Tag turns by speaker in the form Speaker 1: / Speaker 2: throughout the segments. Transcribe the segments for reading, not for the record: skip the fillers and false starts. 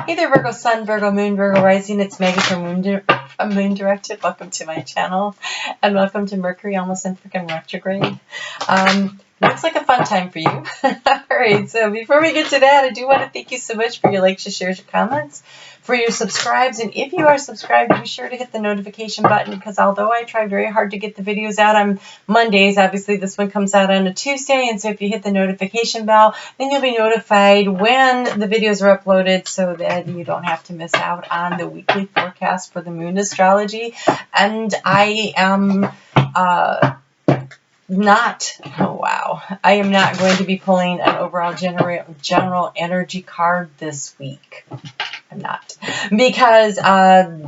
Speaker 1: Hey there, Virgo Sun, Virgo Moon, Virgo Rising. It's Maggie from Moon Directed. Welcome to my channel, and welcome to Mercury almost in freaking retrograde. Looks like a fun time for you. All right, so before we get to that, I do want to thank you so much for your likes, your shares, your comments, for your subscribes. And if you are subscribed, be sure to hit the notification button, because although I try very hard to get the videos out on Mondays, obviously this one comes out on a Tuesday. And so if you hit the notification bell, then you'll be notified when the videos are uploaded, so that you don't have to miss out on the weekly forecast for the Moon Astrology. And I am I am not going to be pulling an overall general energy card this week. I'm not. Because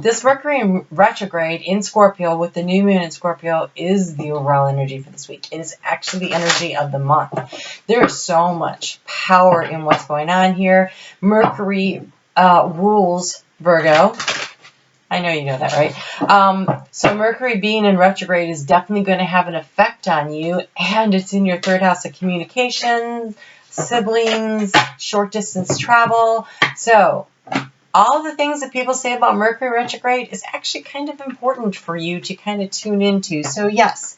Speaker 1: this Mercury retrograde in Scorpio with the new moon in Scorpio is the overall energy for this week. It is actually the energy of the month. There is so much power in what's going on here. Mercury rules Virgo. I know you know that, right? So Mercury being in retrograde is definitely going to have an effect on you, and it's in your third house of communication, siblings, short distance travel. So all the things that people say about Mercury retrograde is actually kind of important for you to kind of tune into. So yes,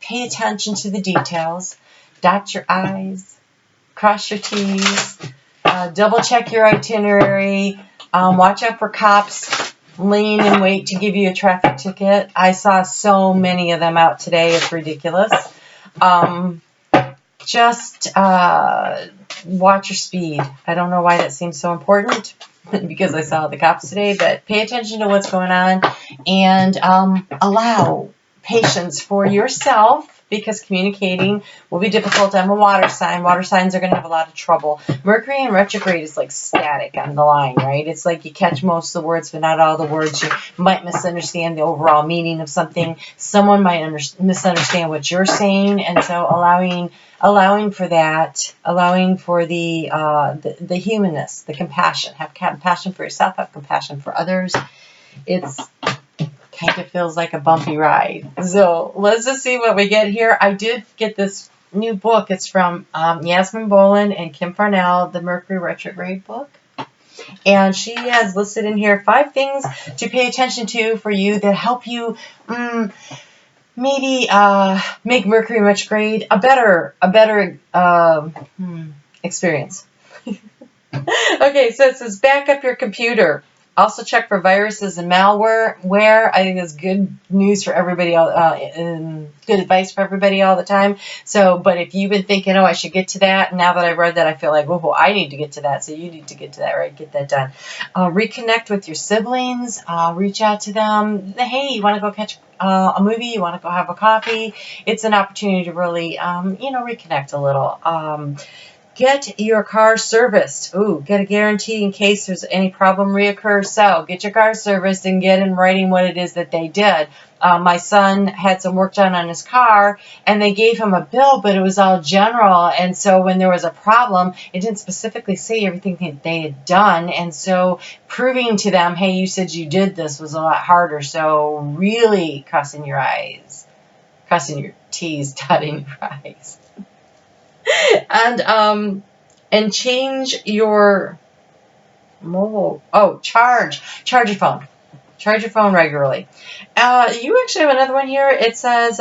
Speaker 1: pay attention to the details, dot your I's, cross your T's, double check your itinerary. Watch out for cops laying in wait to give you a traffic ticket. I saw so many of them out today. It's ridiculous. Just watch your speed. I don't know why that seems so important, because I saw the cops today, but pay attention to what's going on, and allow patience for yourself, because communicating will be difficult. I'm a water sign. Water signs are going to have a lot of trouble. Mercury in retrograde is like static on the line, right? It's like you catch most of the words, but not all the words. You might misunderstand the overall meaning of something. Someone might misunderstand what you're saying, and so allowing for that, allowing for the humanness, the compassion. Have compassion for yourself. Have compassion for others. It's kind of feels like a bumpy ride. So let's just see what we get here. I did get this new book. It's from Yasmin Bolin and Kim Farnell, the Mercury Retrograde book. And she has listed in here 5 things to pay attention to for you that help you maybe make Mercury retrograde a better experience. Okay, so it says back up your computer. Also check for viruses and malware. I think is good news for everybody, good advice for everybody all the time. So, but if you've been thinking, oh, I should get to that, now that I read that, I feel like, oh, I need to get to that. So you need to get to that, right? Get that done. Reconnect with your siblings. Reach out to them. Hey, you want to go catch a movie? You want to go have a coffee? It's an opportunity to really, reconnect a little. Get your car serviced. Ooh, get a guarantee in case there's any problem reoccurs. So get your car serviced and get in writing what it is that they did. My son had some work done on his car, and they gave him a bill, but it was all general. And so when there was a problem, it didn't specifically say everything that they had done. And so proving to them, hey, you said you did this, was a lot harder. So really crossing your T's, dotting your I's. And change your mobile. Charge your phone. Charge your phone regularly. You actually have another one here. It says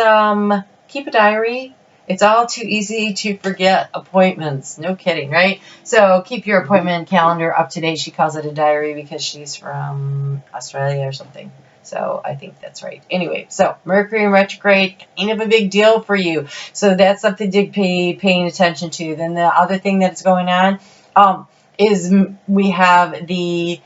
Speaker 1: keep a diary. It's all too easy to forget appointments. No kidding, right? So keep your appointment calendar up to date. She calls it a diary because she's from Australia or something. So I think that's right. Anyway, so Mercury in retrograde, kind of a big deal for you. So that's something to be paying attention to. Then the other thing that's going on is we have the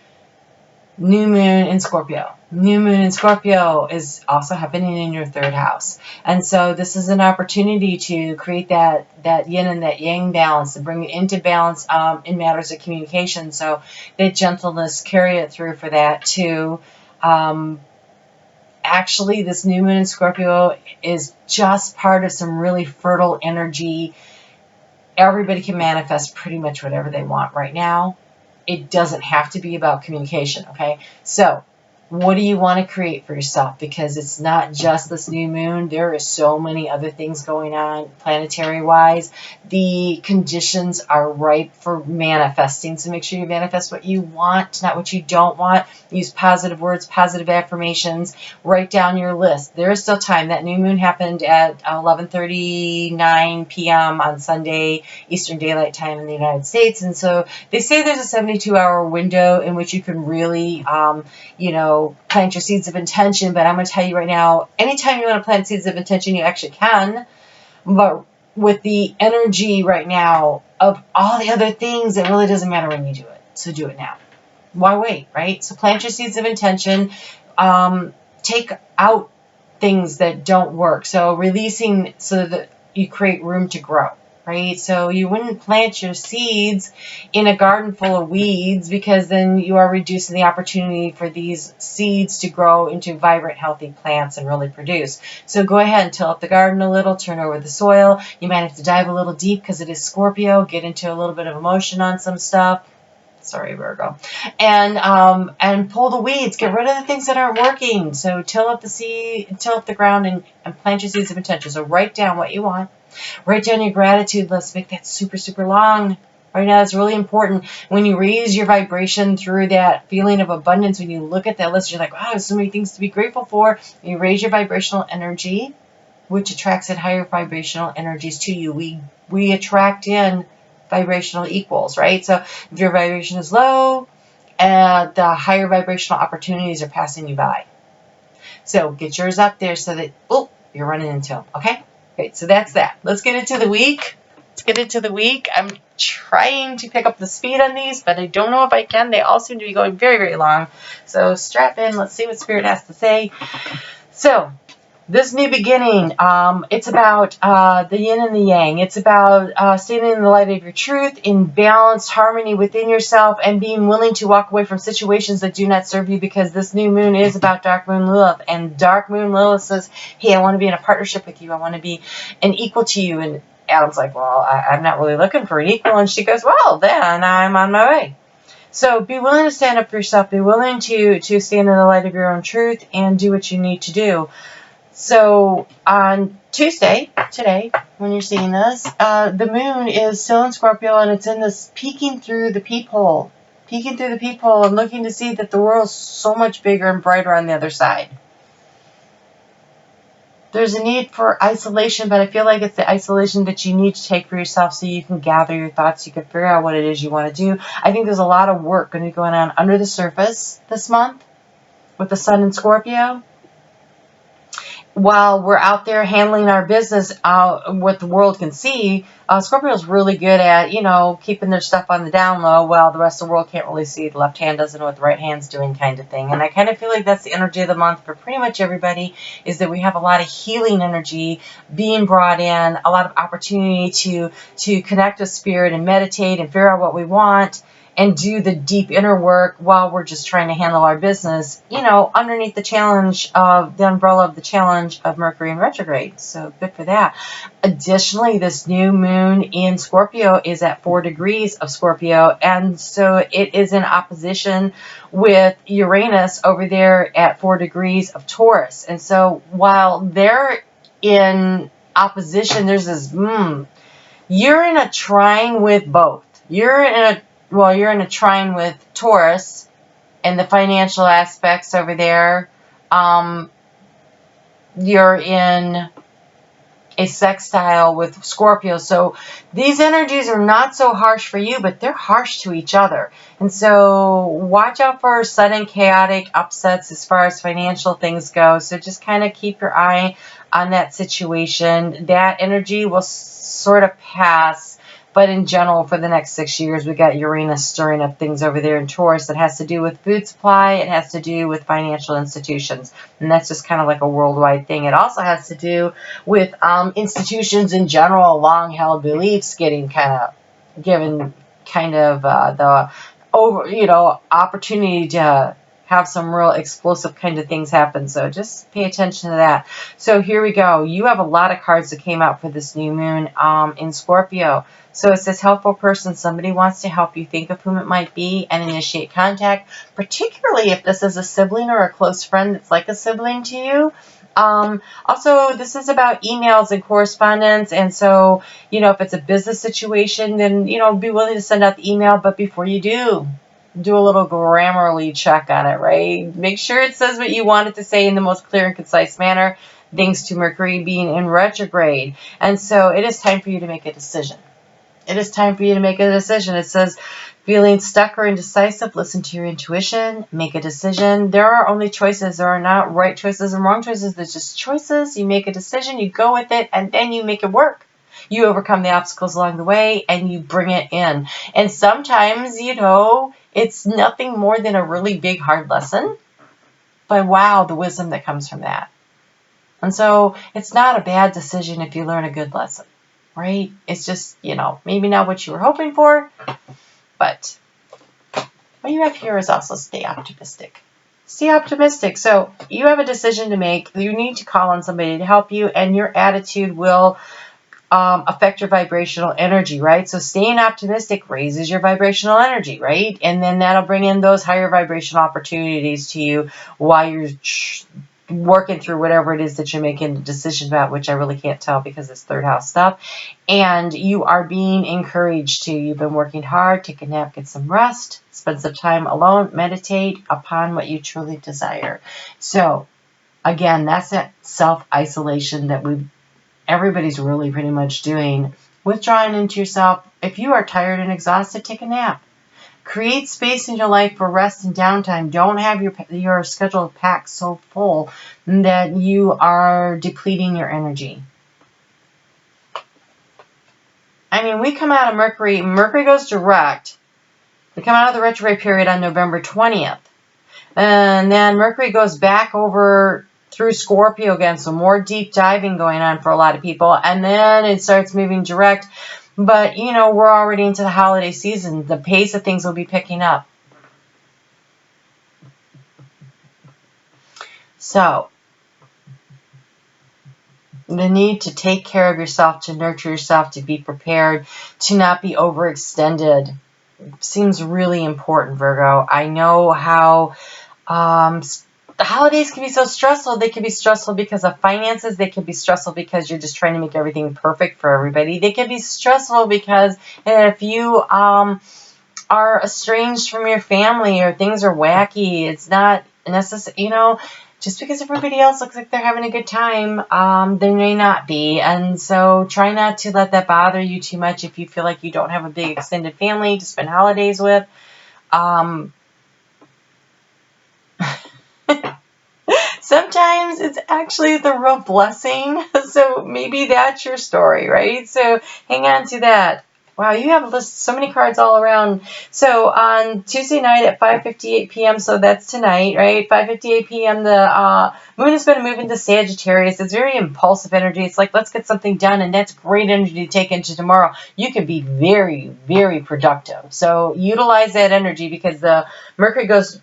Speaker 1: new moon in Scorpio. New moon in Scorpio is also happening in your third house. And so this is an opportunity to create that yin and that yang balance, to bring it into balance in matters of communication. So that gentleness, carry it through for that too. Actually, this new moon in Scorpio is just part of some really fertile energy. Everybody can manifest pretty much whatever they want right now. It doesn't have to be about communication, okay? So What do you want to create for yourself? Because it's not just this new moon. There are so many other things going on planetary-wise. The conditions are ripe for manifesting. So make sure you manifest what you want, not what you don't want. Use positive words, positive affirmations. Write down your list. There is still time. That new moon happened at 11:39 p.m. on Sunday, Eastern Daylight Time in the United States. And so they say there's a 72-hour window in which you can really, plant your seeds of intention. But I'm going to tell you right now, anytime you want to plant seeds of intention, you actually can. But with the energy right now of all the other things, it really doesn't matter when you do it. So do it now. Why wait, right? So plant your seeds of intention. Take out things that don't work. So releasing so that you create room to grow. Right? So you wouldn't plant your seeds in a garden full of weeds, because then you are reducing the opportunity for these seeds to grow into vibrant, healthy plants and really produce. So go ahead and till up the garden a little, turn over the soil. You might have to dive a little deep because it is Scorpio, get into a little bit of emotion on some stuff. Sorry, Virgo. And pull the weeds. Get rid of the things that aren't working. So till up the ground and plant your seeds of intention. So write down what you want. Write down your gratitude list. Make that super, super long. Right now, it's really important. When you raise your vibration through that feeling of abundance, when you look at that list, you're like, wow, there's so many things to be grateful for. You raise your vibrational energy, which attracts at higher vibrational energies to you. We attract in vibrational equals, right? So if your vibration is low, the higher vibrational opportunities are passing you by. So get yours up there so that, you're running into them, okay? Great, so that's that. Let's get into the week. I'm trying to pick up the speed on these, but I don't know if I can. They all seem to be going very, very long. So strap in. Let's see what Spirit has to say. So this new beginning, it's about the yin and the yang. It's about standing in the light of your truth, in balanced harmony within yourself, and being willing to walk away from situations that do not serve you, because this new moon is about Dark Moon Lilith. And Dark Moon Lilith says, hey, I want to be in a partnership with you. I want to be an equal to you. And Adam's like, well, I'm not really looking for an equal. And she goes, well, then I'm on my way. So be willing to stand up for yourself. Be willing to stand in the light of your own truth and do what you need to do. So on Tuesday, today, when you're seeing this, the moon is still in Scorpio, and it's in this peeking through the peephole and looking to see that the world's so much bigger and brighter on the other side. There's a need for isolation, but I feel like it's the isolation that you need to take for yourself so you can gather your thoughts, you can figure out what it is you want to do. I think there's a lot of work going to be going on under the surface this month with the sun in Scorpio. While we're out there handling our business, what the world can see, Scorpio is really good at, keeping their stuff on the down low while the rest of the world can't really see. The left hand doesn't know what the right hand's doing, kind of thing. And I kind of feel like that's the energy of the month for pretty much everybody, is that we have a lot of healing energy being brought in, a lot of opportunity to connect with spirit and meditate and figure out what we want and do the deep inner work while we're just trying to handle our business, underneath the challenge of the umbrella of the challenge of Mercury in retrograde. So good for that. Additionally, this new moon in Scorpio is at 4 degrees of Scorpio, and so it is in opposition with Uranus over there at 4 degrees of Taurus. And so while they're in opposition, there's this, you're in a trine with both. You're in a trine with Taurus and the financial aspects over there. You're in a sextile with Scorpio. So these energies are not so harsh for you, but they're harsh to each other. And so watch out for sudden chaotic upsets as far as financial things go. So just kind of keep your eye on that situation. That energy will sort of pass. But in general, for the next 6 years, we got Uranus stirring up things over there in Taurus that has to do with food supply. It has to do with financial institutions. And that's just kind of like a worldwide thing. It also has to do with institutions in general, long-held beliefs getting given the opportunity to have some real explosive kind of things happen. So just pay attention to that. So here we go. You have a lot of cards that came out for this new moon in Scorpio. So it says helpful person. Somebody wants to help you. Think of whom it might be and initiate contact, particularly if this is a sibling or a close friend that's like a sibling to you. Also, this is about emails and correspondence. And so, you know, if it's a business situation, then, you know, be willing to send out the email. But before you do a little Grammarly check on it, right? Make sure it says what you want it to say in the most clear and concise manner, thanks to Mercury being in retrograde. And so it is time for you to make a decision. It is time for you to make a decision. It says, feeling stuck or indecisive, listen to your intuition, make a decision. There are only choices. There are not right choices and wrong choices. There's just choices. You make a decision, you go with it, and then you make it work. You overcome the obstacles along the way, and you bring it in. And sometimes, you know, it's nothing more than a really big, hard lesson. But wow, the wisdom that comes from that. And so it's not a bad decision if you learn a good lesson. Right? It's just, you know, maybe not what you were hoping for, but what you have here is also stay optimistic. Stay optimistic. So you have a decision to make. You need to call on somebody to help you, and your attitude will affect your vibrational energy, right? So staying optimistic raises your vibrational energy, right? And then that'll bring in those higher vibrational opportunities to you while you're working through whatever it is that you're making a decision about, which I really can't tell because it's third house stuff. And you are being encouraged to. You've been working hard. Take a nap, get some rest, spend some time alone, meditate upon what you truly desire. So again, that's that self-isolation that everybody's really pretty much doing. Withdrawing into yourself. If you are tired and exhausted, take a nap. Create space in your life for rest and downtime. Don't have your schedule packed so full that you are depleting your energy. I mean, we come out of Mercury. Mercury goes direct. We come out of the retrograde period on November 20th. And then Mercury goes back over through Scorpio again. So more deep diving going on for a lot of people. And then it starts moving direct. But, you know, we're already into the holiday season. The pace of things will be picking up. So, the need to take care of yourself, to nurture yourself, to be prepared, to not be overextended seems really important, Virgo. I know how the holidays can be so stressful. They can be stressful because of finances. They can be stressful because you're just trying to make everything perfect for everybody. They can be stressful because if you are estranged from your family or things are wacky, it's not necessary, you know, just because everybody else looks like they're having a good time, they may not be. And so try not to let that bother you too much if you feel like you don't have a big extended family to spend holidays with. Sometimes it's actually the real blessing. So maybe that's your story, right? So hang on to that. Wow, you have so many cards all around. So on Tuesday night at 5:58 p.m., so that's tonight, right? 5:58 p.m., the moon is going to move into Sagittarius. It's very impulsive energy. It's like, let's get something done, and that's great energy to take into tomorrow. You can be very, very productive. So utilize that energy because the Mercury goes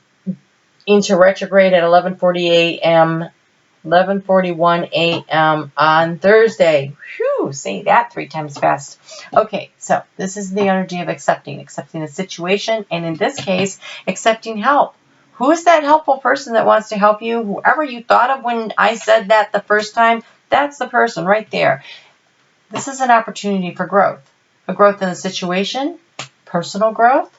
Speaker 1: into retrograde at 11:41 a.m. on Thursday. Whew, say that 3 times fast. Okay, so this is the energy of accepting the situation, and in this case, accepting help. Who is that helpful person that wants to help you? Whoever you thought of when I said that the first time, that's the person right there. This is an opportunity for growth. A growth in the situation, personal growth,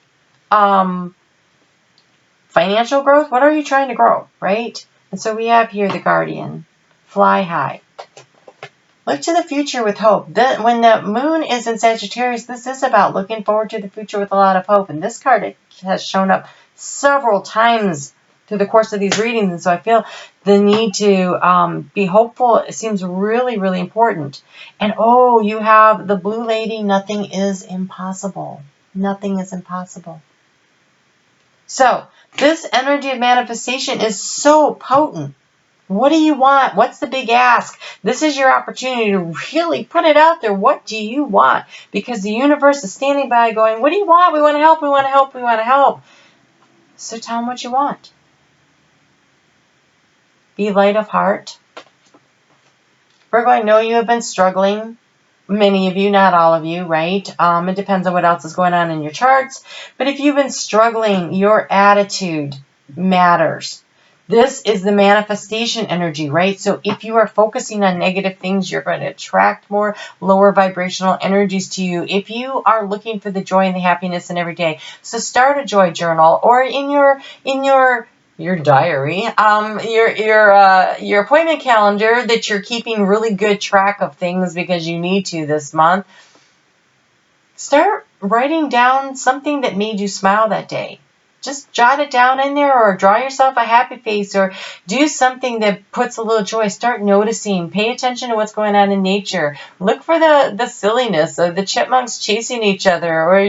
Speaker 1: financial growth. What are you trying to grow, right? And so we have here the Guardian. Fly high. Look to the future with hope. When the moon is in Sagittarius, this is about looking forward to the future with a lot of hope. And this card has shown up several times through the course of these readings. And so I feel the need to be hopeful. It seems really, really important. And oh, you have the Blue Lady. Nothing is impossible. Nothing is impossible. So this energy of manifestation is so potent. What do you want? What's the big ask? This is your opportunity to really put it out there. What do you want? Because the universe is standing by going, what do you want? We want to help. We want to help. We want to help. So tell them what you want. Be light of heart. Virgo, I know you have been struggling. Many of you, not all of you, right? It depends on what else is going on in your charts. But if you've been struggling, your attitude matters. This is the manifestation energy, right? So if you are focusing on negative things, you're going to attract more lower vibrational energies to you. If you are looking for the joy and the happiness in every day, so start a joy journal, or in your diary, your appointment calendar, that you're keeping really good track of things because you need to this month. Start writing down something that made you smile that day. Just jot it down in there, or draw yourself a happy face, or do something that puts a little joy. Start noticing. Pay attention to what's going on in nature. Look for the silliness of the chipmunks chasing each other, or,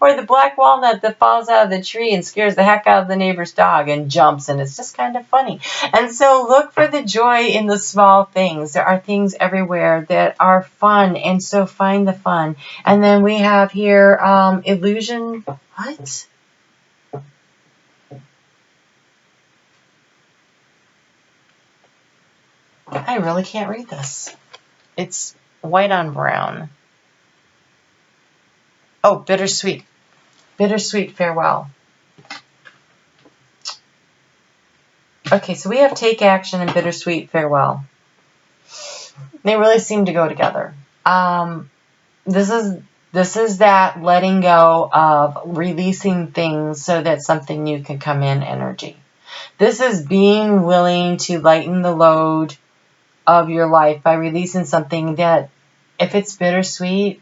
Speaker 1: or the black walnut that falls out of the tree and scares the heck out of the neighbor's dog and jumps, and it's just kind of funny. And so look for the joy in the small things. There are things everywhere that are fun, and so find the fun. And then we have here illusion. What? I really can't read this. It's white on brown. Oh, bittersweet. Bittersweet farewell. Okay, so we have take action and bittersweet farewell. They really seem to go together. This is that letting go of releasing things so that something new can come in energy. This is being willing to lighten the load of your life by releasing something that, if it's bittersweet,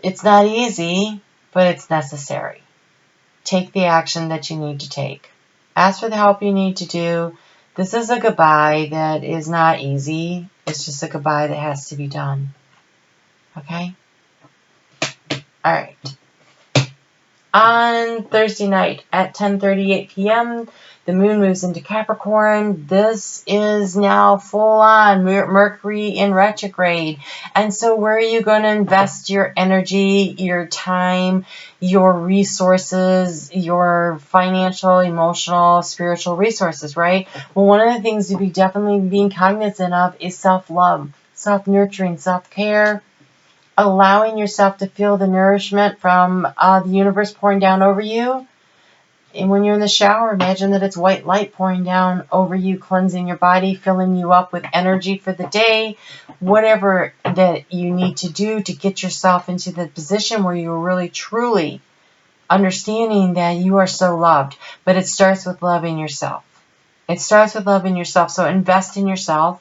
Speaker 1: it's not easy, but it's necessary. Take the action that you need to take. Ask for the help you need to do. This is a goodbye that is not easy. It's just a goodbye that has to be done. Okay? All right. On Thursday night at 10:38 p.m., the moon moves into Capricorn. This is now full-on Mercury in retrograde. And so where are you going to invest your energy, your time, your resources, your financial, emotional, spiritual resources, right? Well, one of the things to be definitely being cognizant of is self-love, self-nurturing, self-care, allowing yourself to feel the nourishment from the universe pouring down over you. And when you're in the shower, imagine that it's white light pouring down over you, cleansing your body, filling you up with energy for the day. Whatever that you need to do to get yourself into the position where you're really, truly understanding that you are so loved. But it starts with loving yourself. It starts with loving yourself. So invest in yourself.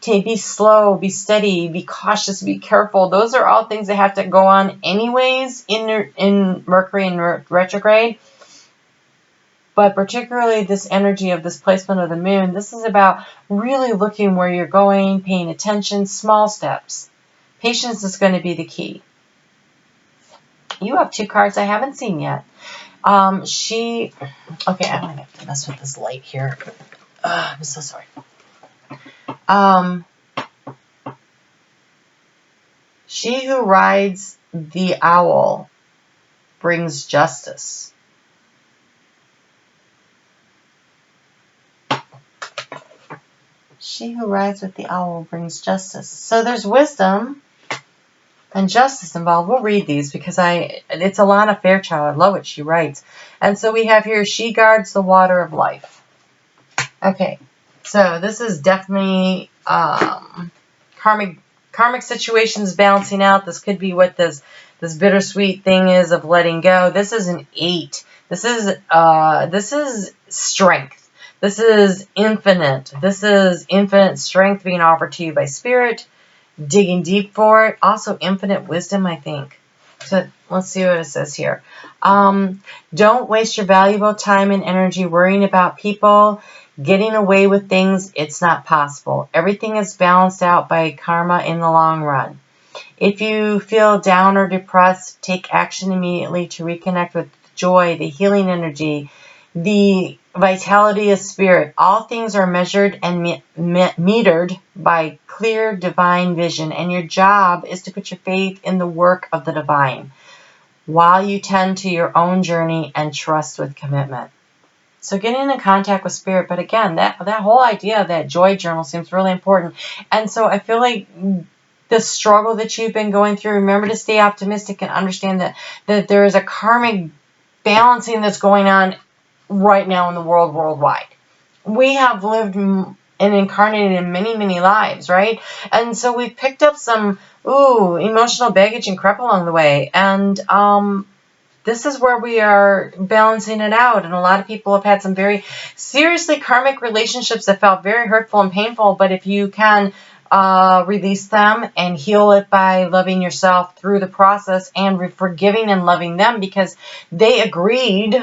Speaker 1: Be slow, be steady, be cautious, be careful. Those are all things that have to go on anyways in Mercury in retrograde. But particularly this energy of this placement of the moon, this is about really looking where you're going, paying attention, small steps. Patience is going to be the key. You have two cards I haven't seen yet. Okay, I'm going to have to mess with this light here. I'm so sorry. She who rides the owl brings justice. She who rides with the owl brings justice. So there's wisdom and justice involved. We'll read these because it's Alana Fairchild. I love what she writes. And so we have here, she guards the water of life. Okay, so this is definitely karmic situations balancing out. This could be what this bittersweet thing is of letting go. This is an 8. This is strength. This is infinite. This is infinite strength being offered to you by Spirit, digging deep for it. Also infinite wisdom, I think. So let's see what it says here. Don't waste your valuable time and energy worrying about people, getting away with things. It's not possible. Everything is balanced out by karma in the long run. If you feel down or depressed, take action immediately to reconnect with joy, the healing energy, the vitality of spirit. All things are measured and metered by clear divine vision, and your job is to put your faith in the work of the divine while you tend to your own journey and trust with commitment. So getting in contact with spirit. But again, that whole idea of that joy journal seems really important. And so I feel like the struggle that you've been going through, remember to stay optimistic and understand that there is a karmic balancing that's going on right now in the world, worldwide. We have lived and incarnated in many, many lives, right? And so we've picked up some, emotional baggage and crap along the way. And this is where we are balancing it out. And a lot of people have had some very seriously karmic relationships that felt very hurtful and painful. But if you can release them and heal it by loving yourself through the process and forgiving and loving them, because they agreed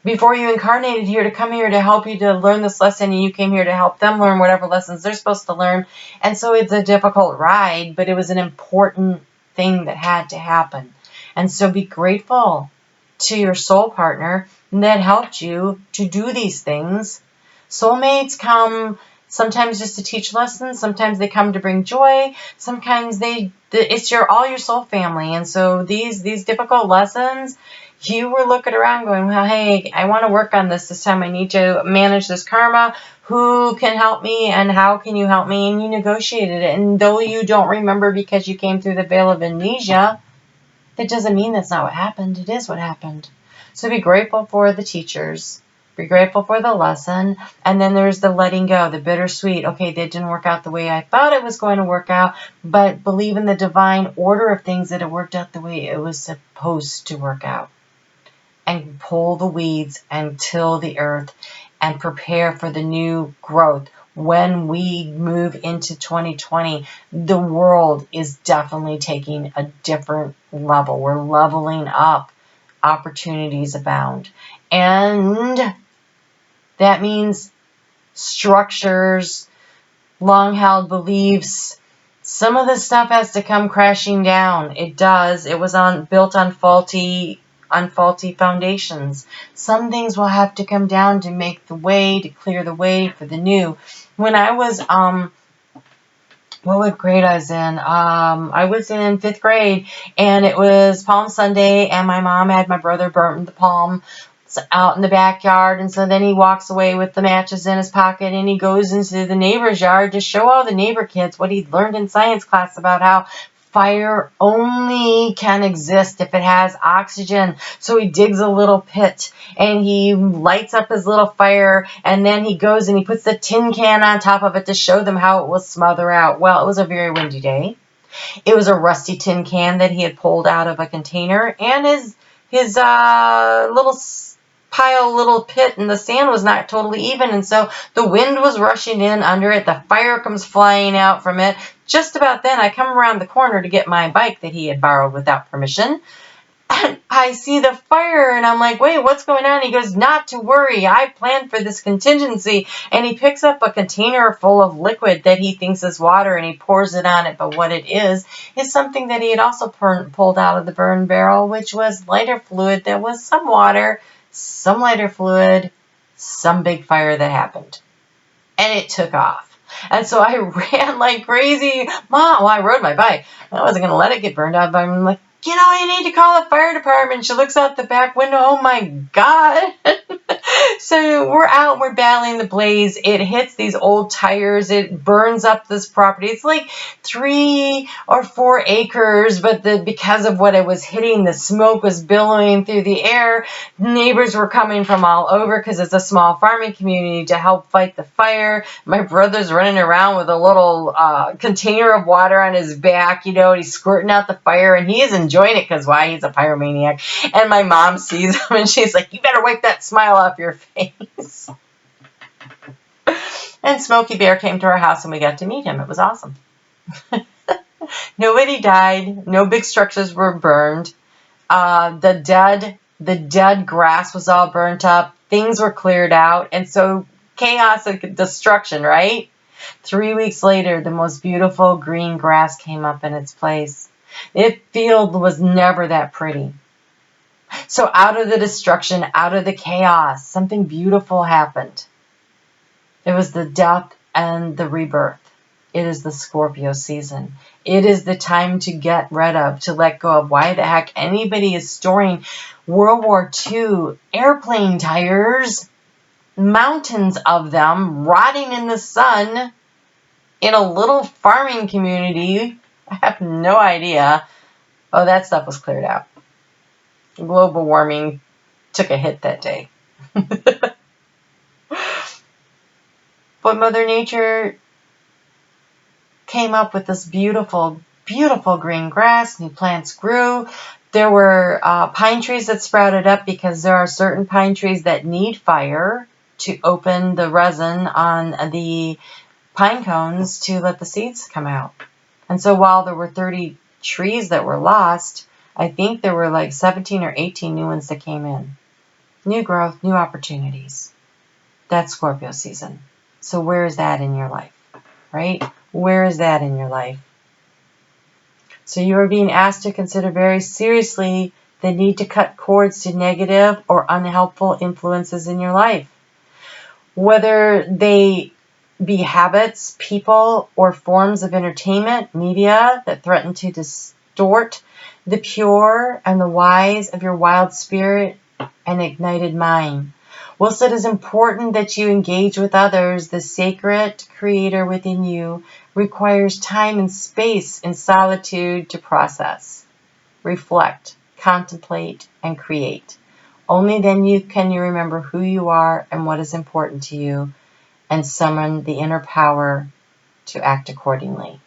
Speaker 1: before you incarnated here to come here to help you to learn this lesson, and you came here to help them learn whatever lessons they're supposed to learn. And so it's a difficult ride, but it was an important thing that had to happen. And so be grateful to your soul partner that helped you to do these things. Soulmates come sometimes just to teach lessons. Sometimes they come to bring joy. Sometimes it's all your soul family. And so these difficult lessons, you were looking around going, well, hey, I want to work on this time. I need to manage this karma. Who can help me and how can you help me? And you negotiated it. And though you don't remember because you came through the veil of amnesia, that doesn't mean that's not what happened. It is what happened. So be grateful for the teachers. Be grateful for the lesson. And then there's the letting go, the bittersweet. Okay, that didn't work out the way I thought it was going to work out, but believe in the divine order of things that it worked out the way it was supposed to work out. And pull the weeds and till the earth and prepare for the new growth. When we move into 2020, the world is definitely taking a different level. We're leveling up. Opportunities abound. And that means structures, long-held beliefs. Some of this stuff has to come crashing down. It does. It was built on faulty foundations. Some things will have to come down to make the way, to clear the way for the new. When I was, what grade I was in? I was in 5th grade, and it was Palm Sunday, and my mom had my brother burn the palm out in the backyard, and so then he walks away with the matches in his pocket, and he goes into the neighbor's yard to show all the neighbor kids what he'd learned in science class about how fire only can exist if it has oxygen. So he digs a little pit and he lights up his little fire, and then he goes and he puts the tin can on top of it to show them how it will smother out. Well, it was a very windy day. It was a rusty tin can that he had pulled out of a container, and his little pit, and the sand was not totally even, and so the wind was rushing in under it. The fire comes flying out from it. Just about then, I come around the corner to get my bike that he had borrowed without permission, and I see the fire, and I'm like, wait, what's going on? He goes, not to worry, I planned for this contingency. And he picks up a container full of liquid that he thinks is water, and he pours it on it, but what it is something that he had also pulled out of the burn barrel, which was lighter fluid. There was some water, some lighter fluid, some big fire that happened. And it took off. And so I ran like crazy. Mom, well, I rode my bike. I wasn't going to let it get burned out, but I'm like, you need to call the fire department. She looks out the back window. Oh my God. So we're out, we're battling the blaze. It hits these old tires. It burns up this property. It's like 3 or 4 acres, but because of what it was hitting, the smoke was billowing through the air. Neighbors were coming from all over because it's a small farming community to help fight the fire. My brother's running around with a little container of water on his back, and he's squirting out the fire, and he is enjoying it because why? He's a pyromaniac. And my mom sees him, and she's like, you better wipe that smile off your face. And Smokey Bear came to our house, and we got to meet him. It was awesome. Nobody died. No big structures were burned. The dead grass was all burnt up. Things were cleared out. And so chaos and destruction, right? 3 weeks later, the most beautiful green grass came up in its place. The field was never that pretty. So out of the destruction, out of the chaos, something beautiful happened. It was the death and the rebirth. It is the Scorpio season. It is the time to get rid of, to let go of. Why the heck anybody is storing World War II airplane tires mountains of them rotting in the sun in a little farming community. I have no idea. Oh, that stuff was cleared out. Global warming took a hit that day. But Mother Nature came up with this beautiful, beautiful green grass. New plants grew. There were pine trees that sprouted up because there are certain pine trees that need fire to open the resin on the pine cones to let the seeds come out. And so while there were 30 trees that were lost, I think there were like 17 or 18 new ones that came in. New growth, new opportunities. That's Scorpio season. So where is that in your life, right? Where is that in your life? So you are being asked to consider very seriously the need to cut cords to negative or unhelpful influences in your life. Whether they be habits, people, or forms of entertainment, media that threaten to distort the pure and the wise of your wild spirit and ignited mind. Whilst it is important that you engage with others, the sacred creator within you requires time and space in solitude to process, reflect, contemplate, and create. Only then can you remember who you are and what is important to you, and summon the inner power to act accordingly.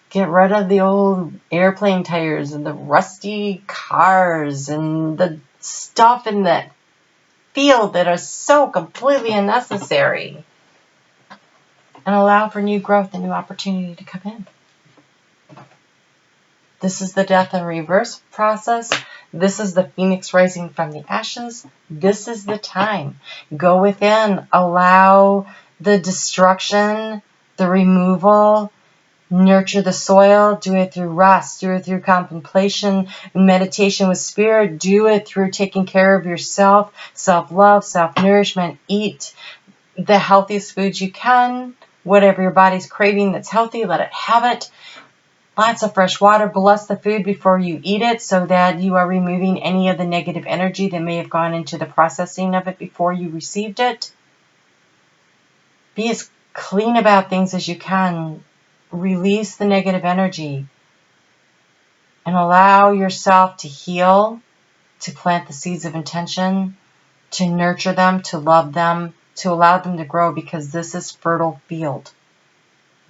Speaker 1: Get rid of the old airplane tires and the rusty cars and the stuff in the field that are so completely unnecessary. And allow for new growth and new opportunity to come in. This is the death in reverse process. This is the phoenix rising from the ashes. This is the time. Go within. Allow the destruction, the removal. Nurture the soil. Do it through rest. Do it through contemplation, meditation with spirit. Do it through taking care of yourself, self-love, self-nourishment. Eat the healthiest foods you can. Whatever your body's craving that's healthy, let it have it. Lots of fresh water. Bless the food before you eat it so that you are removing any of the negative energy that may have gone into the processing of it before you received it. Be as clean about things as you can. Release the negative energy and allow yourself to heal, to plant the seeds of intention, to nurture them, to love them, to allow them to grow, because this is fertile field.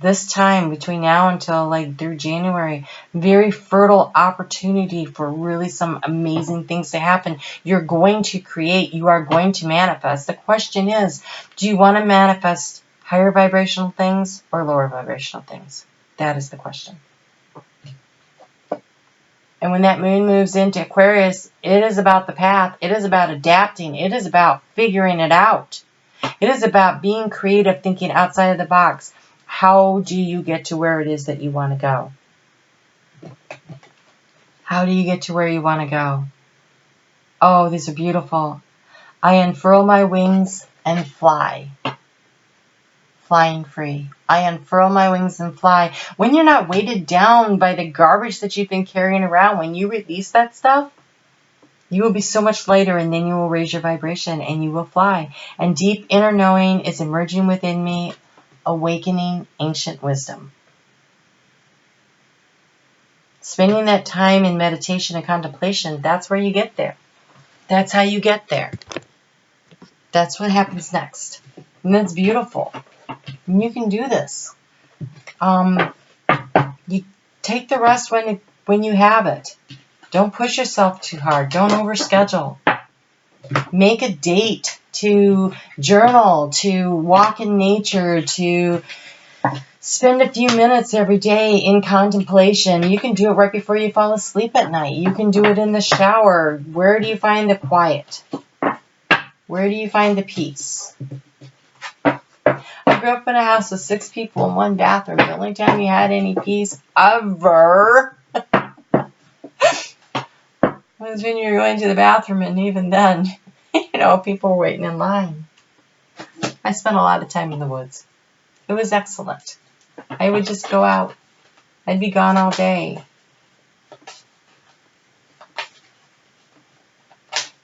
Speaker 1: This time between now until through January, very fertile opportunity for really some amazing things to happen. You're going to create, you are going to manifest. The question is, do you want to manifest higher vibrational things or lower vibrational things? That is the question. And when that moon moves into Aquarius, it is about the path. It is about adapting. It is about figuring it out. It is about being creative, thinking outside of the box. How do you get to where it is that you want to go? How do you get to where you want to go? Oh, these are beautiful. I unfurl my wings and fly. Flying free. I unfurl my wings and fly. When you're not weighted down by the garbage that you've been carrying around, when you release that stuff, you will be so much lighter, and then you will raise your vibration and you will fly. And deep inner knowing is emerging within me, awakening ancient wisdom. Spending that time in meditation and contemplation, that's where you get there. That's how you get there. That's what happens next. And that's beautiful. And you can do this. You take the rest when you have it. Don't push yourself too hard. Don't overschedule. Make a date to journal, to walk in nature, to spend a few minutes every day in contemplation. You can do it right before you fall asleep at night. You can do it in the shower. Where do you find the quiet? Where do you find the peace? I grew up in a house with 6 people in one bathroom. The only time you had any peace ever was when you were going to the bathroom, and even then, people were waiting in line. I spent a lot of time in the woods. It was excellent. I would just go out. I'd be gone all day.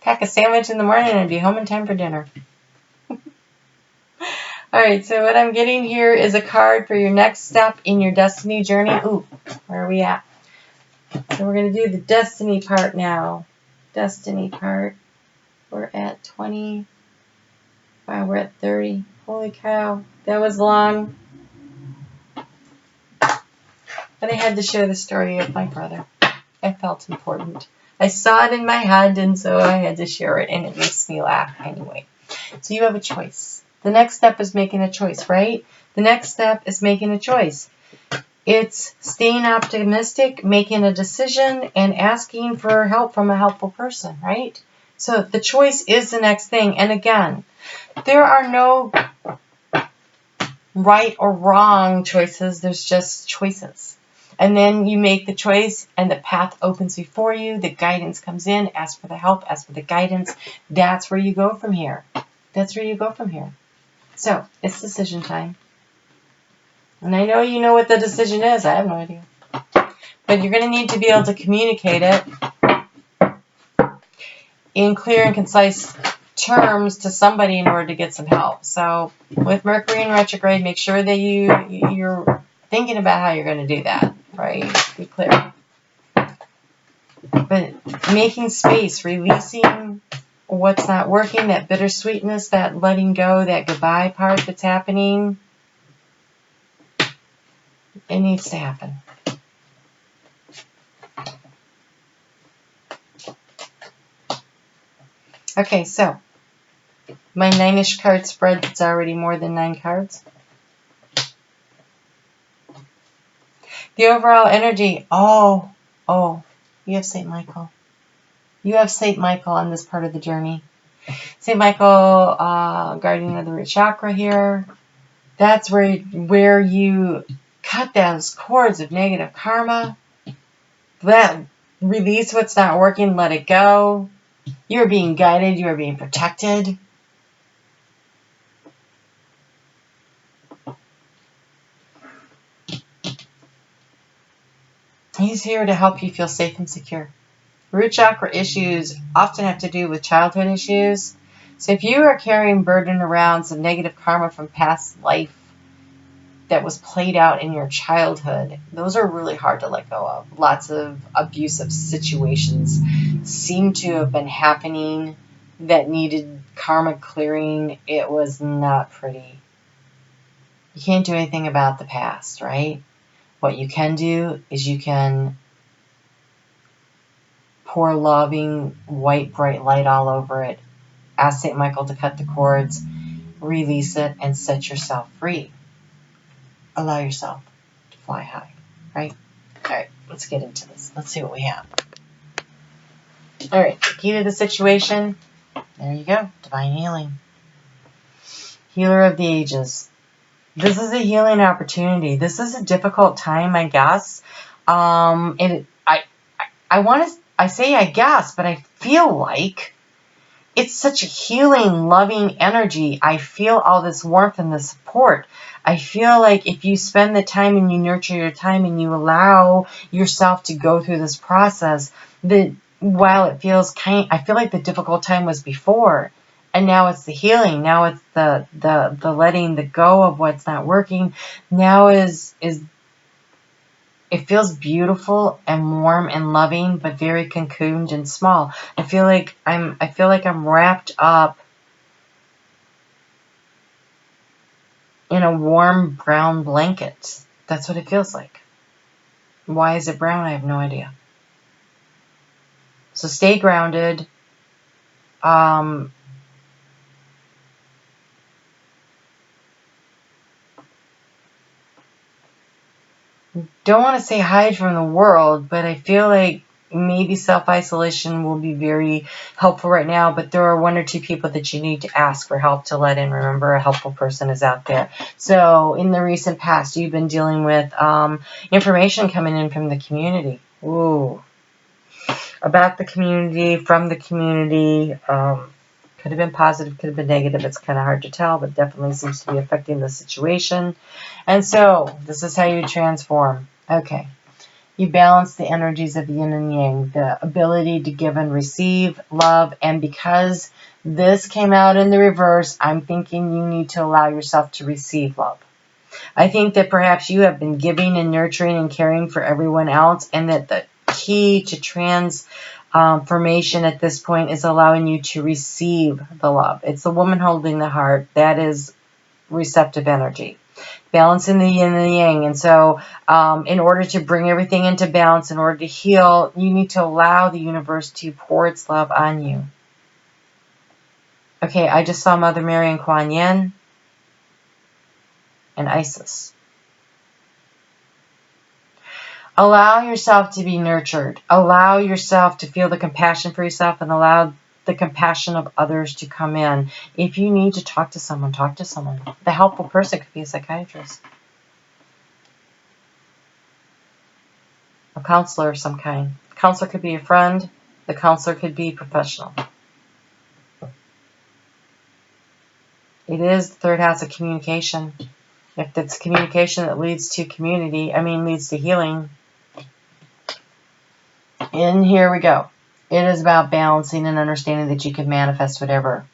Speaker 1: pack a sandwich in the morning and be home in time for dinner. All right, so what I'm getting here is a card for your next step in your destiny journey. Ooh, where are we at? So we're going to do the destiny part now. Destiny part. We're at 20. Wow, we're at 30. Holy cow, that was long. But I had to share the story of my brother. I felt important. I saw it in my head, and so I had to share it, and it makes me laugh anyway. So you have a choice. The next step is making a choice, right? The next step is making a choice. It's staying optimistic, making a decision, and asking for help from a helpful person, right? So the choice is the next thing. And again, there are no right or wrong choices. There's just choices. And then you make the choice, and the path opens before you. The guidance comes in. Ask for the help. Ask for the guidance. That's where you go from here. That's where you go from here. So, it's decision time. And I know you know what the decision is. I have no idea. But you're going to need to be able to communicate it in clear and concise terms to somebody in order to get some help. So, with Mercury in retrograde, make sure that you're thinking about how you're going to do that, right? Be clear. But making space, releasing what's not working, that bittersweetness, that letting go, that goodbye part that's happening, it needs to happen. Okay, so my 9-ish card spread, it's already more than 9 cards. The overall energy, oh, you have St. Michael. You have St. Michael on this part of the journey. St. Michael, guardian of the root chakra here. That's where you cut those cords of negative karma. Release what's not working. Let it go. You're being guided. You are being protected. He's here to help you feel safe and secure. Root chakra issues often have to do with childhood issues. So if you are carrying burden around some negative karma from past life that was played out in your childhood, those are really hard to let go of. Lots of abusive situations seem to have been happening that needed karma clearing. It was not pretty. You can't do anything about the past, right? What you can do is you can pour loving, white, bright light all over it. Ask St. Michael to cut the cords, release it, and set yourself free. Allow yourself to fly high, right? All right, let's get into this. Let's see what we have. All right, the key to the situation. There you go, divine healing. Healer of the ages. This is a healing opportunity. This is a difficult time, I guess. I say I guess, but I feel like it's such a healing, loving energy. I feel all this warmth and the support. I feel like if you spend the time and you nurture your time and you allow yourself to go through this process, that while it feels I feel like the difficult time was before, and now it's the healing. Now it's the letting the go of what's not working. Now it feels beautiful and warm and loving, but very cocooned and small. I feel like I'm wrapped up in a warm brown blanket. That's what it feels like. Why is it brown? I have no idea. So stay grounded. Don't want to say hide from the world, but I feel like maybe self-isolation will be very helpful right now, but there are 1 or 2 people that you need to ask for help to let in. Remember, a helpful person is out there. So in the recent past, you've been dealing with information coming in from the community. Ooh. About the community, from the community. Could have been positive, could have been negative. It's kind of hard to tell, but definitely seems to be affecting the situation. And so, this is how you transform. Okay. You balance the energies of yin and yang, the ability to give and receive love. And because this came out in the reverse, I'm thinking you need to allow yourself to receive love. I think that perhaps you have been giving and nurturing and caring for everyone else, and that the key to transformation at this point is allowing you to receive the love. It's the woman holding the heart. That is receptive energy. Balancing the yin and the yang. And so in order to bring everything into balance, in order to heal, you need to allow the universe to pour its love on you. Okay, I just saw Mother Mary and Kuan Yin and Isis. Allow yourself to be nurtured. Allow yourself to feel the compassion for yourself, and allow the compassion of others to come in. If you need to talk to someone, talk to someone. The helpful person could be a psychiatrist, a counselor of some kind. The counselor could be a friend. The counselor could be professional. It is the third house of communication. If it's communication that leads to leads to healing. And here we go. It is about balancing and understanding that you can manifest whatever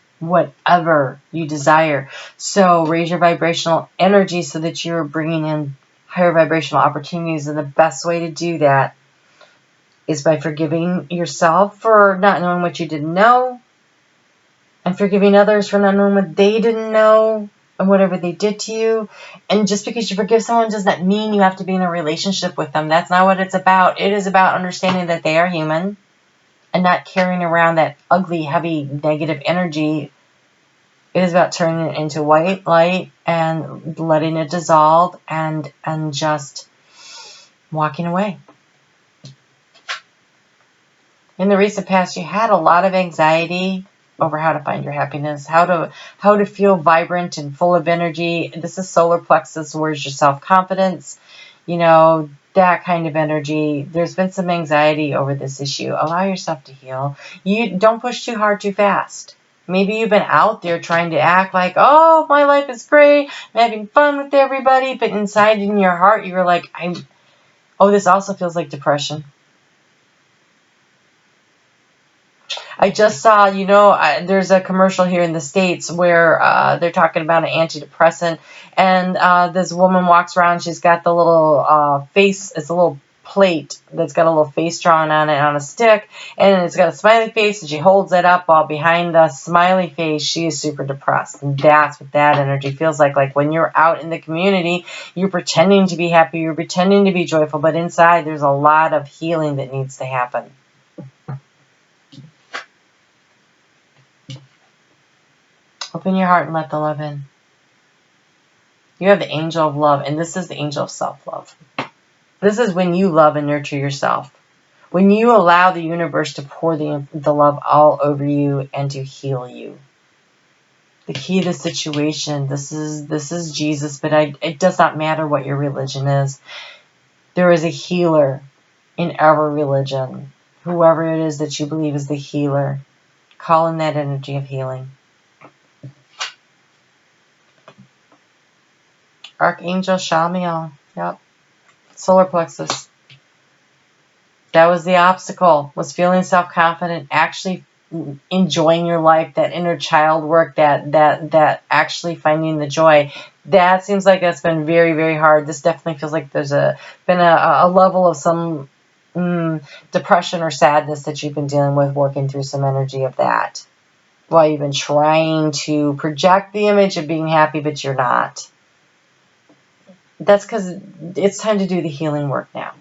Speaker 1: you desire. So raise your vibrational energy so that you're bringing in higher vibrational opportunities. And the best way to do that is by forgiving yourself for not knowing what you didn't know, and forgiving others for not knowing what they didn't know and whatever they did to you. And just because you forgive someone does not mean you have to be in a relationship with them. That's not what it's about. It is about understanding that they are human and not carrying around that ugly, heavy, negative energy. It is about turning it into white light and letting it dissolve and just walking away. In the recent past, you had a lot of anxiety over how to find your happiness, how to feel vibrant and full of energy. This is solar plexus. Where's your self-confidence? That kind of energy. There's been some anxiety over this issue. Allow yourself to heal. You don't push too hard too fast. Maybe you've been out there trying to act like, oh, my life is great, I'm having fun with everybody, but inside in your heart you were like, this also feels like depression. I just saw, there's a commercial here in the States where they're talking about an antidepressant, and this woman walks around, she's got the little face, it's a little plate that's got a little face drawn on it on a stick, and it's got a smiley face, and she holds it up while behind the smiley face, she is super depressed. And that's what that energy feels like. Like when you're out in the community, you're pretending to be happy, you're pretending to be joyful, but inside there's a lot of healing that needs to happen. Open your heart and let the love in. You have the angel of love, and this is the angel of self-love. This is when you love and nurture yourself. When you allow the universe to pour the love all over you and to heal you. The key to the situation, this is Jesus, but it does not matter what your religion is. There is a healer in every religion. Whoever it is that you believe is the healer, call in that energy of healing. Archangel Shamiel, yep, solar plexus. That was the obstacle, was feeling self-confident, actually enjoying your life, that inner child work, that actually finding the joy. That seems like that's been very, very hard. This definitely feels like there's been a level of some depression or sadness that you've been dealing with, working through some energy of that. While you've been trying to project the image of being happy, but you're not. That's because it's time to do the healing work now.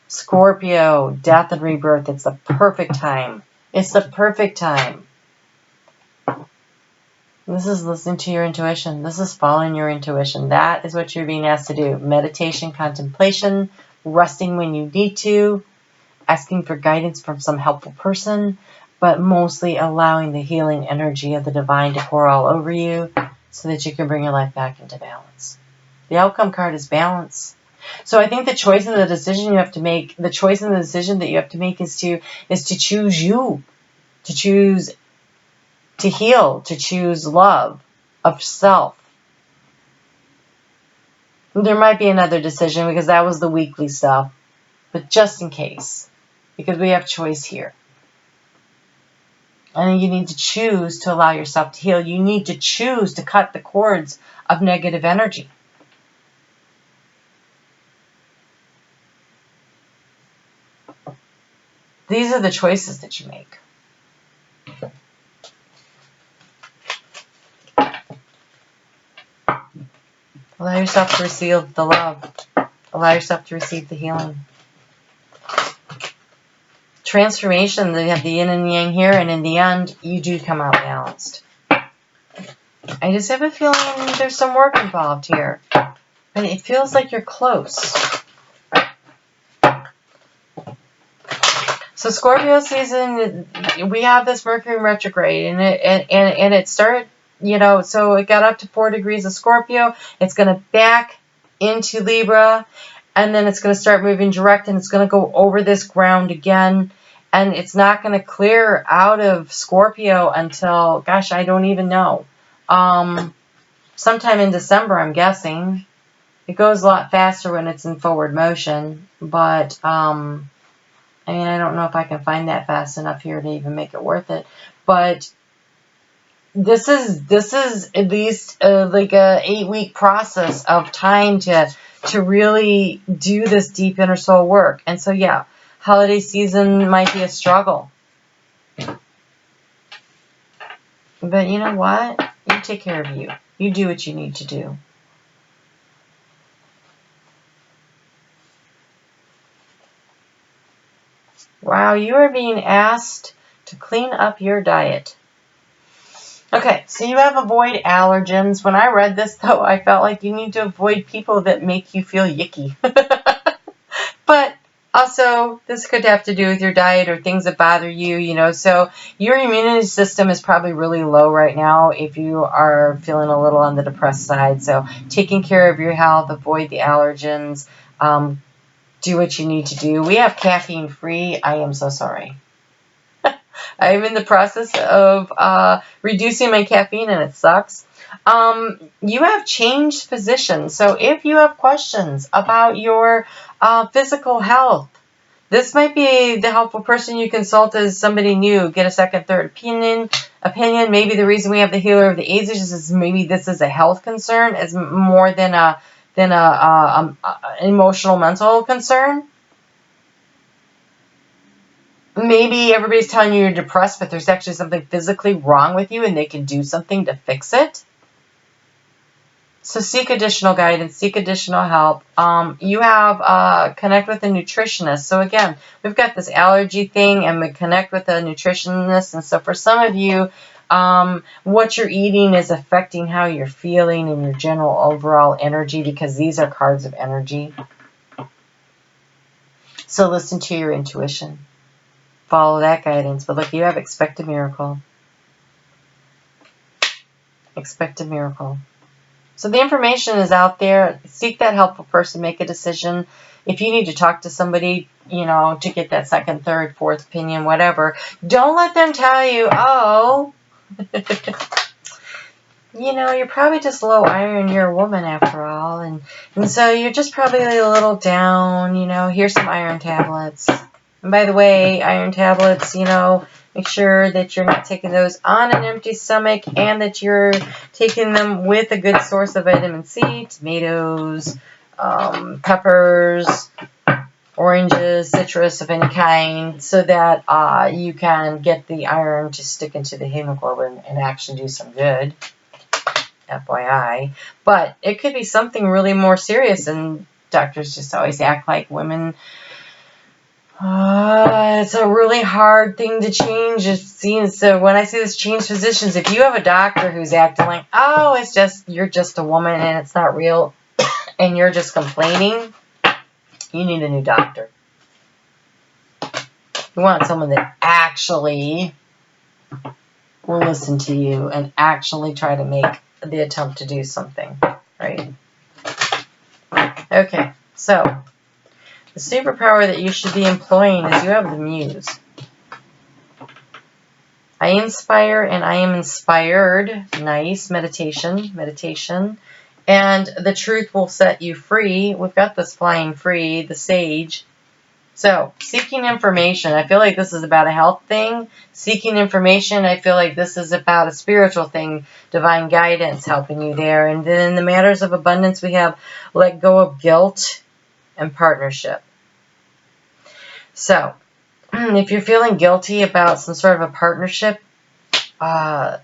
Speaker 1: Scorpio, death and rebirth. It's the perfect time. It's the perfect time. This is listening to your intuition. This is following your intuition. That is what you're being asked to do. Meditation, contemplation, resting when you need to, asking for guidance from some helpful person, but mostly allowing the healing energy of the divine to pour all over you so that you can bring your life back into balance. The outcome card is balance. So I think the choice and the decision you have to make, the choice and the decision that you have to make is to choose you, to choose to heal, to choose love of self. There might be another decision because that was the weekly stuff. but just in case, because we have choice here. And you need to choose to allow yourself to heal. You need to choose to cut the cords of negative energy. These are the choices that you make. Allow yourself to receive the love. Allow yourself to receive the healing. Transformation, they have the yin and yang here, and in the end, you do come out balanced. I just have a feeling there's some work involved here. And it feels like you're close. So Scorpio season, we have this Mercury Retrograde, and it started, you know, so it got up to 4 degrees of Scorpio. It's going to back into Libra, and then it's going to start moving direct, and it's going to go over this ground again. And it's not going to clear out of Scorpio until, gosh, I don't even know. Sometime in December, I'm guessing. It goes a lot faster when it's in forward motion, but I mean, I don't know if I can find that fast enough here to even make it worth it. But this is at least like a 8-week process of time to really do this deep inner soul work. And so, yeah, holiday season might be a struggle. But you know what? You take care of you. You do what you need to do. Wow, you are being asked to clean up your diet. Okay, so you have avoid allergens. When I read this, though, I felt like you need to avoid people that make you feel yicky. But also, this could have to do with your diet or things that bother you, you know. So your immunity system is probably really low right now if you are feeling a little on the depressed side. So taking care of your health, avoid the allergens, do what you need to do. We have caffeine free. I am so sorry. I'm in the process of reducing my caffeine, and it sucks. You have changed positions. So if you have questions about your physical health, this might be the helpful person you consult as somebody new. Get a second, third opinion. Maybe the reason we have the healer of the ages is maybe this is a health concern as more than a emotional, mental concern. Maybe everybody's telling you you're depressed, but there's actually something physically wrong with you and they can do something to fix it. So seek additional guidance, seek additional help. You have connect with a nutritionist. So again, we've got this allergy thing, and we connect with a nutritionist. And so for some of you, what you're eating is affecting how you're feeling and your general overall energy, because these are cards of energy. So listen to your intuition. Follow that guidance. But look, you have expect a miracle. Expect a miracle. So the information is out there. Seek that helpful person. Make a decision. If you need to talk to somebody, you know, to get that second, third, fourth opinion, whatever, don't let them tell you, oh, you know, you're probably just low iron. You're a woman after all. And so you're just probably a little down, you know, here's some iron tablets. And by the way, iron tablets, you know, make sure that you're not taking those on an empty stomach and that you're taking them with a good source of vitamin C, tomatoes, peppers, oranges, citrus of any kind, so that you can get the iron to stick into the hemoglobin and actually do some good. FYI. But it could be something really more serious, and doctors just always act like women. It's a really hard thing to change. It seems so. When I see this change positions, if you have a doctor who's acting like, oh, it's just, you're just a woman and it's not real, and you're just complaining, you need a new doctor. You want someone that actually will listen to you and actually try to make the attempt to do something, right? Okay, so the superpower that you should be employing is you have the muse. I inspire and I am inspired. Nice. Meditation. And the truth will set you free. We've got this flying free, the sage. So, seeking information. I feel like this is about a health thing. Seeking information. I feel like this is about a spiritual thing. Divine guidance helping you there. And then in the matters of abundance, we have let go of guilt and partnership. So, if you're feeling guilty about some sort of a partnership,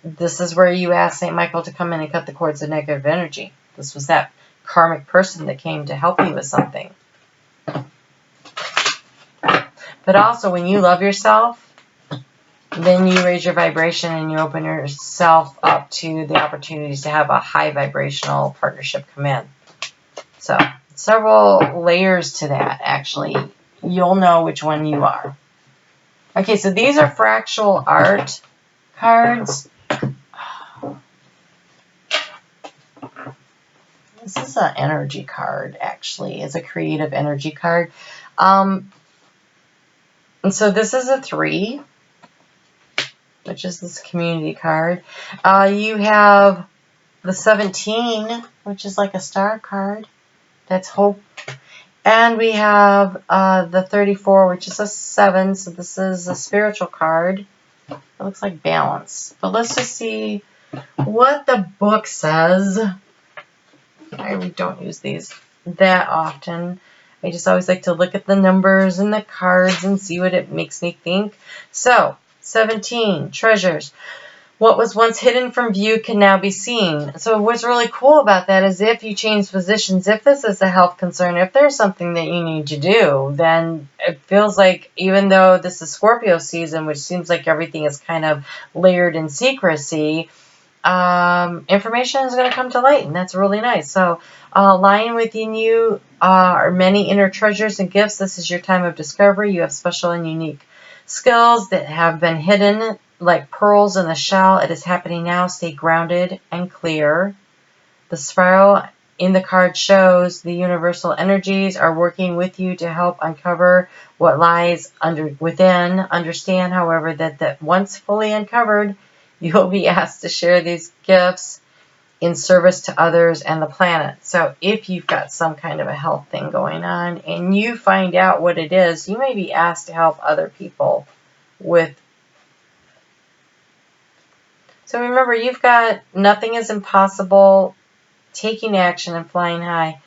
Speaker 1: this is where you ask St. Michael to come in and cut the cords of negative energy. This was that karmic person that came to help you with something. But also, when you love yourself, then you raise your vibration and you open yourself up to the opportunities to have a high vibrational partnership come in. So, several layers to that, actually. You'll know which one you are. Okay, so these are fractal art cards. This is an energy card, actually. It's a creative energy card. And so this is a 3, which is this community card. You have the 17, which is like a star card. That's hope. And we have the 34, which is a 7. So this is a spiritual card. It looks like balance. But let's just see what the book says. I don't use these that often. I just always like to look at the numbers and the cards and see what it makes me think. So, 17, treasures. What was once hidden from view can now be seen. So what's really cool about that is if you change positions, if this is a health concern, if there's something that you need to do, then it feels like even though this is Scorpio season, which seems like everything is kind of layered in secrecy, information is going to come to light, and that's really nice. So lying within you are many inner treasures and gifts. This is your time of discovery. You have special and unique skills that have been hidden like pearls in the shell. It is happening now. Stay grounded and clear. The spiral in the card shows the universal energies are working with you to help uncover what lies within. Understand, however, that once fully uncovered, you will be asked to share these gifts in service to others and the planet. So if you've got some kind of a health thing going on and you find out what it is, you may be asked to help other people with. So remember, you've got nothing is impossible, taking action and flying high.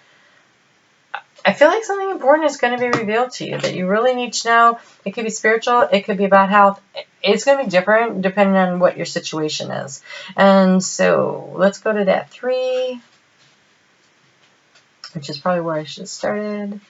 Speaker 1: I feel like something important is going to be revealed to you that you really need to know. It could be spiritual. It could be about health. It's going to be different depending on what your situation is. And so let's go to that 3, which is probably where I should have started.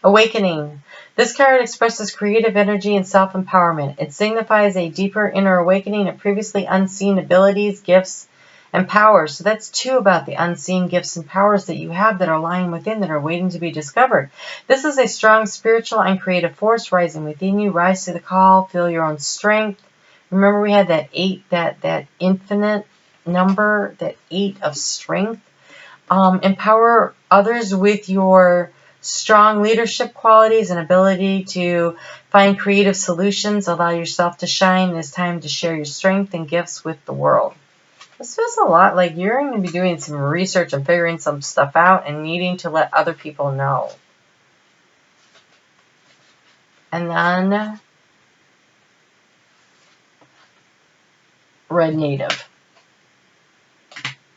Speaker 1: Awakening. This card expresses creative energy and self-empowerment. It signifies a deeper inner awakening of previously unseen abilities, gifts, and powers. So that's 2 about the unseen gifts and powers that you have that are lying within, that are waiting to be discovered. This is a strong spiritual and creative force rising within you. Rise to the call. Feel your own strength. Remember, we had that 8, that infinite number, that 8 of strength. Empower others with your strong leadership qualities and ability to find creative solutions. Allow yourself to shine. It's time to share your strength and gifts with the world. This feels a lot like you're going to be doing some research and figuring some stuff out and needing to let other people know. And then red native.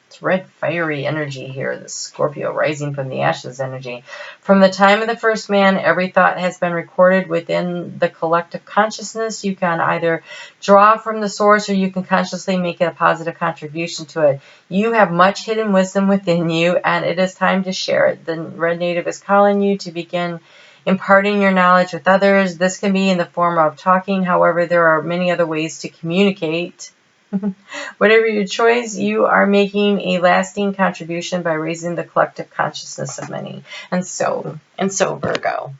Speaker 1: It's red fiery energy here, the Scorpio rising from the ashes energy. From the time of the first man, every thought has been recorded within the collective consciousness. You can either draw from the source or you can consciously make a positive contribution to it. You have much hidden wisdom within you, and it is time to share it. The red native is calling you to begin imparting your knowledge with others. This can be in the form of talking. However, there are many other ways to communicate. Whatever your choice, you are making a lasting contribution by raising the collective consciousness of many. And so Virgo.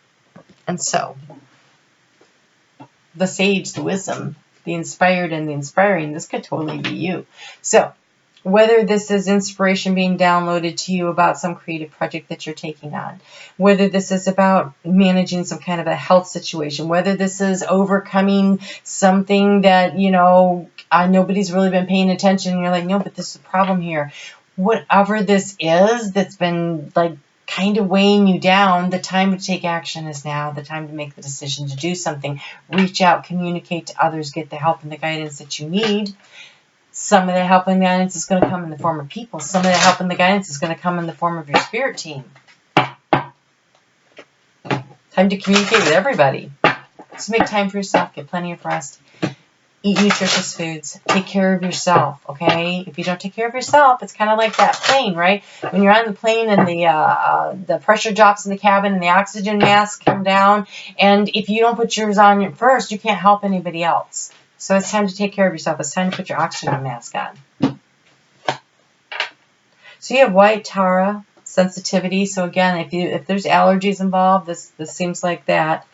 Speaker 1: And so the sage, the wisdom, the inspired and the inspiring, this could totally be you. So whether this is inspiration being downloaded to you about some creative project that you're taking on, whether this is about managing some kind of a health situation, whether this is overcoming something that, nobody's really been paying attention, and you're like, no, but this is a problem here. Whatever this is that's been like kind of weighing you down, the time to take action is now. The time to make the decision to do something. Reach out, communicate to others, get the help and the guidance that you need. Some of the help and guidance is going to come in the form of people. Some of the help and the guidance is going to come in the form of your spirit team. Time to communicate with everybody. So make time for yourself. Get plenty of rest. Eat nutritious foods. Take care of yourself, okay? If you don't take care of yourself, it's kind of like that plane, right? When you're on the plane and the pressure drops in the cabin and the oxygen masks come down, and if you don't put yours on first, you can't help anybody else. So it's time to take care of yourself. It's time to put your oxygen mask on. So you have white Tara, sensitivity. So again, if there's allergies involved, this seems like that.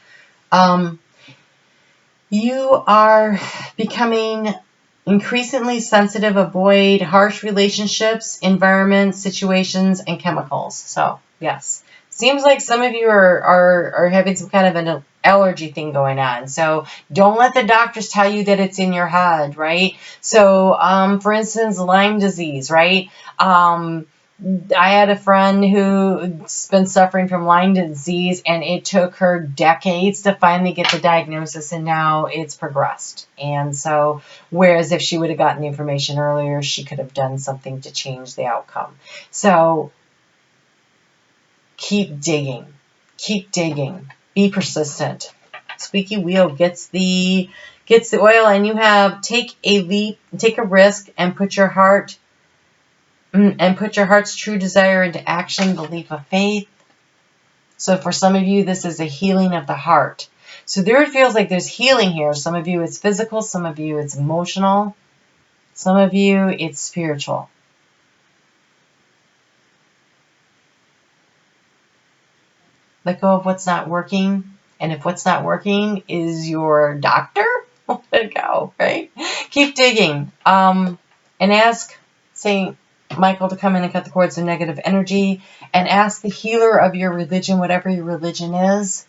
Speaker 1: You are becoming increasingly sensitive, avoid harsh relationships, environments, situations, and chemicals. So, yes. Seems like some of you are having some kind of an allergy thing going on. So, don't let the doctors tell you that it's in your head, right? So, for instance, Lyme disease, right? I had a friend who's been suffering from Lyme disease, and it took her decades to finally get the diagnosis, and now it's progressed. And so, whereas if she would have gotten the information earlier, she could have done something to change the outcome. So, keep digging. Keep digging. Be persistent. Squeaky wheel gets the oil, and you have take a leap, take a risk, and put your heart's true desire into action, the leap of faith. So for some of you, this is a healing of the heart. So there it feels like there's healing here. Some of you it's physical, some of you it's emotional, some of you it's spiritual. Let go of what's not working. And if what's not working is your doctor, let it go, right? Keep digging. And ask Saint Michael to come in and cut the cords of negative energy, and ask the healer of your religion, whatever your religion is.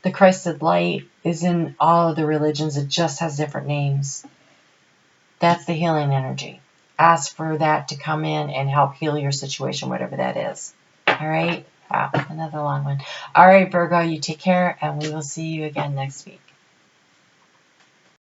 Speaker 1: The Christed light is in all of the religions. It just has different names. That's the healing energy. Ask for that to come in and help heal your situation, whatever that is. All right? Wow, another long one. All right, Virgo, you take care, and we will see you again next week.